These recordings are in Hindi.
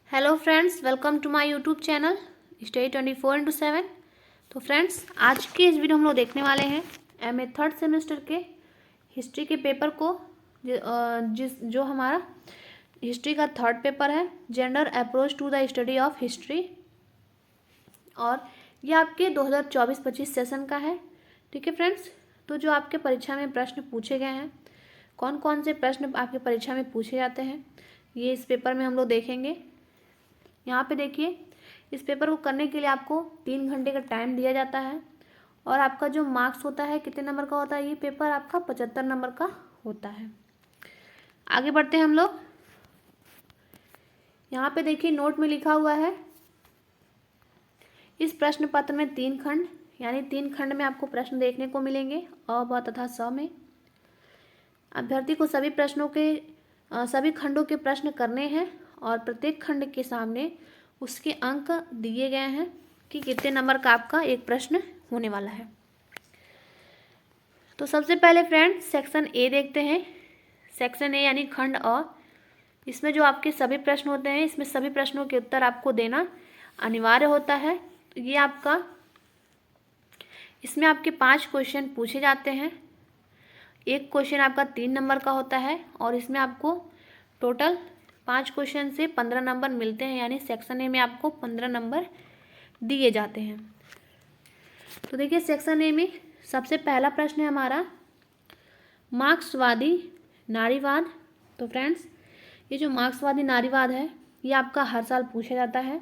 Hello friends, welcome to my YouTube channel study 24/7। तो फ्रेंड्स, आज के इस वीडियो हम लोग देखने वाले हैं एमए थर्ड सेमेस्टर के हिस्ट्री के पेपर को, जो हमारा हिस्ट्री का थर्ड पेपर है, gender approach to the study of history. और ये आपके 2024-25 सेशन का है। ठीक है फ्रेंड्स, तो जो आपके परीक्षा में प्रश्न पूछे गए हैं, कौन कौन से प्रश्न आपके परीक्षा में पूछे जाते हैं, ये इस पेपर में हम लोग देखेंगे। यहाँ पे देखिए, इस पेपर को करने के लिए आपको 3 घंटे का टाइम दिया जाता है और आपका जो मार्क्स होता है, कितने नंबर का होता है, ये पेपर आपका 75 नंबर का होता है। आगे बढ़ते हैं हम लोग। यहाँ पे देखिए, नोट में लिखा हुआ है, इस प्रश्न पत्र में 3 खंड यानी 3 खंड में आपको प्रश्न देखने को मिलेंगे, अ, ब तथा स में। अभ्यर्थी को सभी खंडों के प्रश्न करने हैं और प्रत्येक खंड के सामने उसके अंक दिए गए हैं कि कितने नंबर का आपका एक प्रश्न होने वाला है। तो सबसे पहले फ्रेंड सेक्शन ए देखते हैं। सेक्शन ए यानी खंड अ। इसमें जो आपके सभी प्रश्न होते हैं, इसमें सभी प्रश्नों के उत्तर आपको देना अनिवार्य होता है। इसमें आपके 5 क्वेश्चन पूछे जाते हैं। एक क्वेश्चन आपका 3 नंबर का होता है और इसमें आपको टोटल 5 क्वेश्चन से 15 नंबर मिलते हैं, यानी सेक्शन ए में आपको 15 नंबर दिए जाते हैं। तो देखिए, सेक्शन ए में सबसे पहला प्रश्न है हमारा, मार्क्सवादी नारीवाद। तो फ्रेंड्स, ये जो मार्क्सवादी नारीवाद है, ये आपका हर साल पूछा जाता है,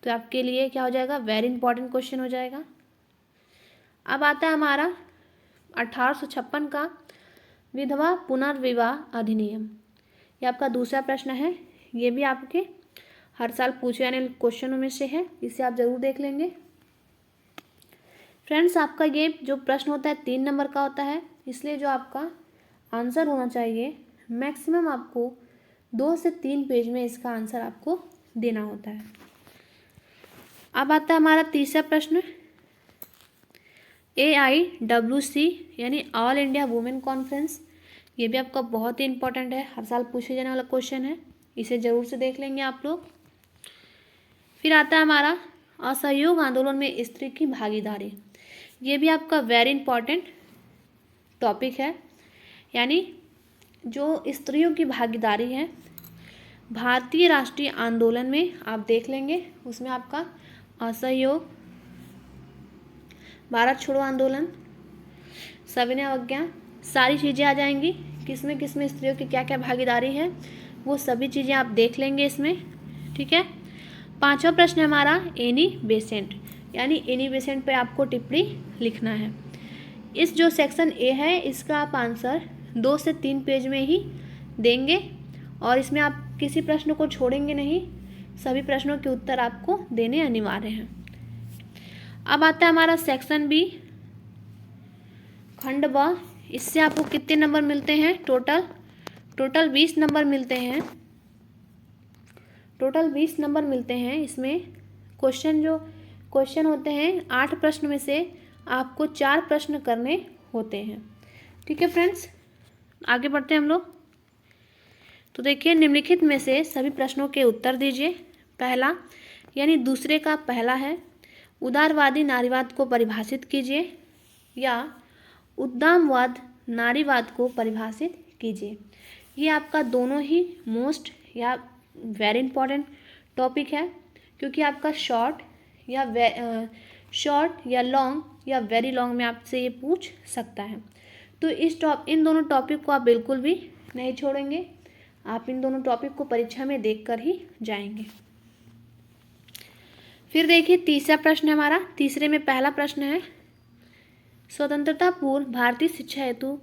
तो आपके लिए क्या हो जाएगा, वेरी इंपॉर्टेंट क्वेश्चन हो जाएगा। अब आता है हमारा 1856 का विधवा पुनर्विवाह अधिनियम। ये आपका दूसरा प्रश्न है। ये भी आपके हर साल पूछे जाने क्वेश्चनों में से है, इसे आप जरूर देख लेंगे। फ्रेंड्स, आपका ये जो प्रश्न होता है 3 नंबर का होता है, इसलिए जो आपका आंसर होना चाहिए, मैक्सिमम आपको 2 से 3 पेज में इसका आंसर आपको देना होता है। अब आता है हमारा तीसरा प्रश्न, AIWC यानी ऑल इंडिया वुमेन कॉन्फ्रेंस। ये भी आपका बहुत ही इंपॉर्टेंट है, हर साल पूछे जाने वाला क्वेश्चन है, इसे जरूर से देख लेंगे आप लोग। फिर आता है हमारा असहयोग आंदोलन में स्त्री की भागीदारी। ये भी आपका वेरी इंपॉर्टेंट टॉपिक है, यानी जो स्त्रियों की भागीदारी है भारतीय राष्ट्रीय आंदोलन में, आप देख लेंगे। उसमें आपका असहयोग, भारत छोड़ो आंदोलन, सविनय अवज्ञा, सारी चीज़ें आ जाएंगी। किसमें किसमें स्त्रियों की क्या क्या भागीदारी है, वो सभी चीज़ें आप देख लेंगे इसमें। ठीक है। पांचवा प्रश्न है हमारा एनी बेसेंट, यानी एनी बेसेंट पे आपको टिप्पणी लिखना है। इस जो सेक्शन ए है, इसका आप आंसर 2 से 3 पेज में ही देंगे और इसमें आप किसी प्रश्न को छोड़ेंगे नहीं, सभी प्रश्नों के उत्तर आपको देने अनिवार्य हैं। अब आता है हमारा सेक्शन बी, खंड ब। इससे आपको कितने नंबर मिलते हैं, टोटल 20 नंबर मिलते हैं। टोटल 20 नंबर मिलते हैं। इसमें क्वेश्चन होते हैं 8 प्रश्न में से आपको 4 प्रश्न करने होते हैं। ठीक है फ्रेंड्स, आगे बढ़ते हैं हम लोग। तो देखिए, निम्नलिखित में से सभी प्रश्नों के उत्तर दीजिए। पहला यानी दूसरे का पहला है, उदारवादी नारीवाद को परिभाषित कीजिए, या उद्दामवाद नारीवाद को परिभाषित कीजिए। ये आपका दोनों ही मोस्ट या वेरी इंपॉर्टेंट टॉपिक है, क्योंकि आपका शॉर्ट या लॉन्ग या वेरी लॉन्ग में आपसे ये पूछ सकता है। तो इन दोनों टॉपिक को आप बिल्कुल भी नहीं छोड़ेंगे, आप इन दोनों टॉपिक को परीक्षा में देखकर ही जाएंगे। फिर देखिए, तीसरा प्रश्न है हमारा। तीसरे में पहला प्रश्न है, स्वतंत्रता पूर्व भारतीय शिक्षा हेतु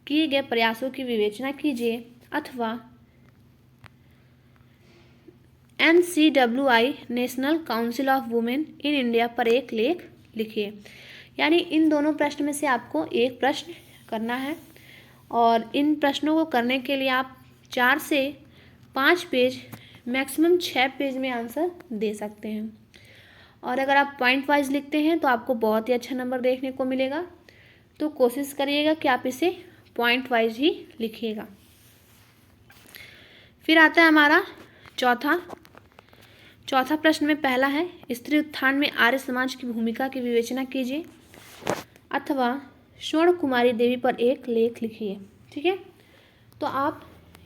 किए गए प्रयासों की विवेचना कीजिए अथवा NCWI national council of women in India पर एक लेख लिखिए। यानी इन दोनों प्रश्न में से आपको एक प्रश्न करना है और इन प्रश्नों को करने के लिए आप 4 से 5 पेज, मैक्सिमम 6 पेज में आंसर दे सकते हैं। और अगर आप पॉइंट वाइज लिखते हैं तो आपको बहुत ही अच्छा नंबर देखने को मिलेगा, तो कोशिश करिएगा कि आप इसे पॉइंट वाइज ही लिखिएगा। फिर आता है हमारा चौथा, चौथा प्रश्न में पहला है, स्त्री उत्थान में आर्य समाज की भूमिका की विवेचना कीजिए, अथवा स्वर्ण कुमारी देवी पर एक लेख लिखिए। ठीक है, तो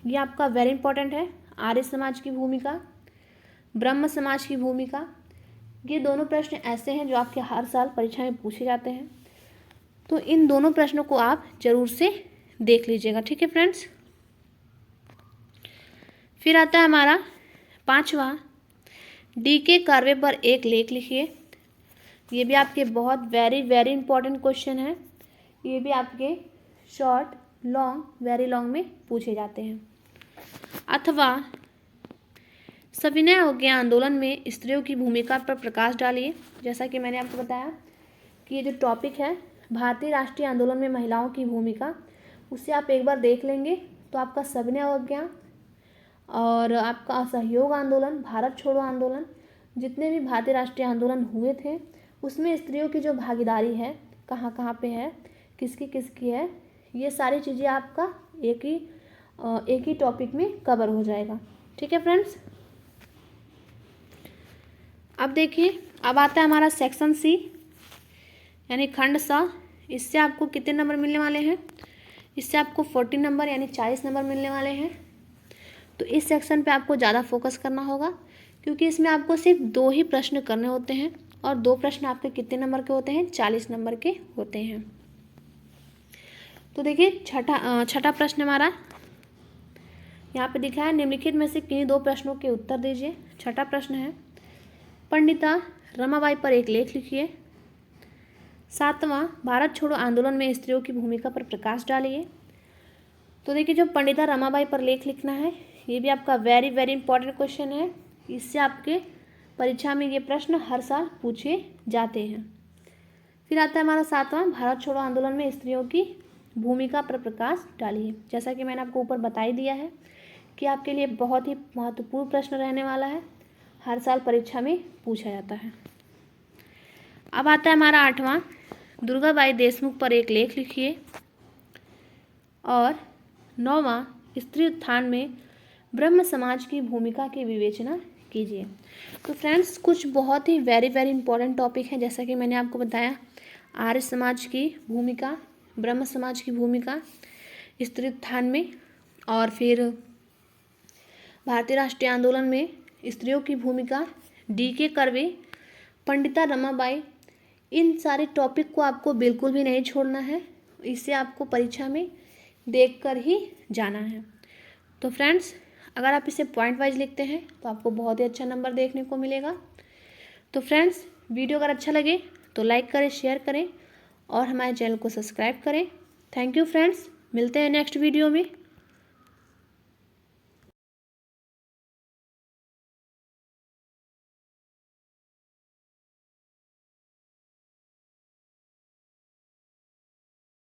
ये आपका वेरी इंपॉर्टेंट है। आर्य समाज की भूमिका, ब्रह्म समाज की भूमिका, ये दोनों प्रश्न ऐसे हैं जो आपके हर साल परीक्षा में पूछे जाते हैं। तो इन दोनों प्रश्नों को आप जरूर से देख लीजिएगा। ठीक है फ्रेंड्स। फिर आता है हमारा पांचवा, डी.के. कर्वे पर एक लेख लिखिए। ये भी आपके बहुत वेरी वेरी इंपॉर्टेंट क्वेश्चन है। ये भी आपके शॉर्ट, लॉन्ग, वेरी लॉन्ग में पूछे जाते हैं। अथवा सविनय अवज्ञा आंदोलन में स्त्रियों की भूमिका पर प्रकाश डालिए। जैसा कि मैंने आपको बताया कि ये जो टॉपिक है भारतीय राष्ट्रीय आंदोलन में महिलाओं की भूमिका, उसे आप एक बार देख लेंगे तो आपका सविनय अवज्ञा और आपका असहयोग आंदोलन, भारत छोड़ो आंदोलन, जितने भी भारतीय राष्ट्रीय आंदोलन हुए थे उसमें स्त्रियों की जो भागीदारी है, कहाँ कहाँ पे है, किसकी किसकी है, ये सारी चीज़ें आपका एक ही टॉपिक में कवर हो जाएगा। ठीक है फ्रेंड्स। अब देखिए, अब आता है हमारा सेक्शन सी यानी खंड सा। इससे आपको कितने नंबर मिलने वाले हैं? इससे आपको 40 नंबर यानी 40 नंबर मिलने वाले हैं। तो इस सेक्शन पे आपको ज़्यादा फोकस करना होगा, क्योंकि इसमें आपको सिर्फ 2 ही प्रश्न करने होते हैं और 2 प्रश्न आपके कितने नंबर के होते हैं? 40 नंबर के होते हैं। तो देखिए छठा प्रश्न हमारा यहाँ पे दिखा है, निम्नलिखित में से किन्हीं 2 प्रश्नों के उत्तर दीजिए। छठा प्रश्न है, पंडिता रमाबाई पर एक लेख लिखिए। 7वां, भारत छोड़ो आंदोलन में स्त्रियों की भूमिका पर प्रकाश डालिए। तो देखिए, जो पंडिता रमाबाई पर लेख लिखना है, ये भी आपका वेरी वेरी इंपॉर्टेंट क्वेश्चन है। इससे आपके परीक्षा में ये प्रश्न हर साल पूछे जाते हैं। फिर आता है हमारा 7वां, भारत छोड़ो आंदोलन में स्त्रियों की भूमिका पर प्रकाश डालिए। जैसा कि मैंने आपको ऊपर बता ही दिया है कि आपके लिए बहुत ही महत्वपूर्ण प्रश्न रहने वाला है, हर साल परीक्षा में पूछा जाता है। अब आता है हमारा 8वां, दुर्गाबाई देशमुख पर एक लेख लिखिए। और 9वां, स्त्री उत्थान में ब्रह्म समाज की भूमिका की विवेचना कीजिए। तो फ्रेंड्स, कुछ बहुत ही वेरी वेरी इंपॉर्टेंट टॉपिक हैं, जैसा कि मैंने आपको बताया, आर्य समाज की भूमिका, ब्रह्म समाज की भूमिका स्त्री उत्थान में, और फिर भारतीय राष्ट्रीय आंदोलन में स्त्रियों की भूमिका, डी.के. कर्वे, पंडिता रमाबाई। इन सारे टॉपिक को आपको बिल्कुल भी नहीं छोड़ना है, इसे आपको परीक्षा में देखकर ही जाना है। तो फ्रेंड्स, अगर आप इसे पॉइंट वाइज लिखते हैं तो आपको बहुत ही अच्छा नंबर देखने को मिलेगा। तो फ्रेंड्स, वीडियो अगर अच्छा लगे तो लाइक करें, शेयर करें और हमारे चैनल को सब्सक्राइब करें। थैंक यू फ्रेंड्स, मिलते हैं नेक्स्ट वीडियो में।